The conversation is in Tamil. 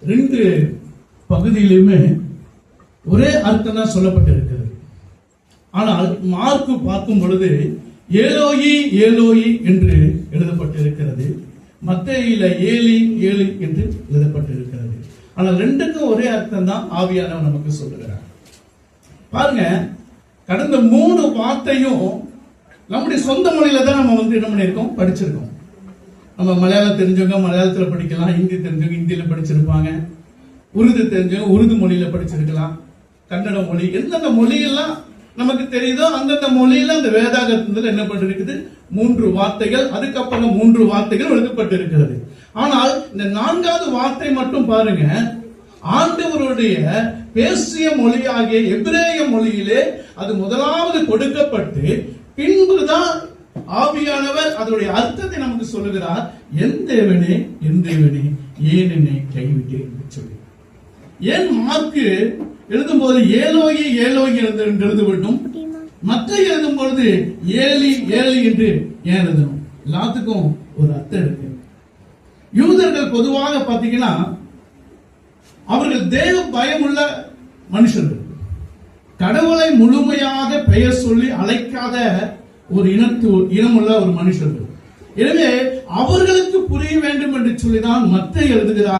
ரெண்டு பகுதியிலுமே ஒரே அர்த்தம் தான் சொல்லப்பட்டிருக்கிறது. ஆனால் மார்க்கு பார்க்கும் பொழுது ஏலோயி ஏலோயி என்று எழுதப்பட்டிருக்கிறது, மத்தேயில ஏலி ஏலி என்று எழுதப்பட்டிருக்கிறது. ஆனால் ரெண்டுக்கும் ஒரே அர்த்தம் தான் ஆவியானவர் நமக்கு சொல்லுகிறார். பாருங்க, கடந்த 3 வார்த்தையும் நம்முடைய சொந்த மொழியில தான் நம்ம என்ன பண்ணிருக்கோம், படிச்சிருக்கோம். நம்ம மலையாளம் தெரிஞ்சவங்க மலையாளத்துல படிக்கலாம், ஹிந்தி தெரிஞ்சவங்க ஹிந்தியில படிச்சிருப்பாங்க, உருது தெரிஞ்சவங்க உருது மொழியில படிச்சிருக்கலாம், கன்னட மொழி, எந்தெந்த மொழியெல்லாம் நமக்கு தெரியுதோ அந்தந்த மொழியில அந்த வேதாகமத்தில் என்ன பண்ணிருக்குது, 3 வார்த்தைகள், அதுக்கப்புறம் 3 வார்த்தைகள் எழுதப்பட்டிருக்கிறது. ஆனால் இந்த 4வது வார்த்தை மட்டும் பாருங்க, ஆண்டவருடைய பேசிய மொழியாகிய எபிரேய மொழியிலே அது முதலாவது கொடுக்கப்பட்டு பின்புதான் ஆவியானவர் அதனுடைய அர்த்தத்தை நமக்கு சொல்லுகிறார். என் தேவனே என் தேவனே ஏன் என்னை கைவிட்டேன் என்று சொல்லி. ஏன் மார்க்கு எழுதும் போது ஏலோயி ஏலோயி எழுத வேண்டும், மற்ற எழுதும் பொழுது ஏலி ஏலி என்று ஏன் எழுதணும்? எல்லாத்துக்கும் ஒரு அர்த்தம் இருக்கு. யூதர்கள் பொதுவாக பாத்தீங்கன்னா அவர்கள் தேவ பயமுள்ள மனுஷர்கள், கடவுளை முழுமையாக பெயர் சொல்லி அழைக்காத ஒரு இனமுள்ள ஒரு மனுஷர்கள். எனவே அவர்களுக்கு புரிய வேண்டும் என்று சொல்லிதான் மத்தேயு எழுதுகிறார்.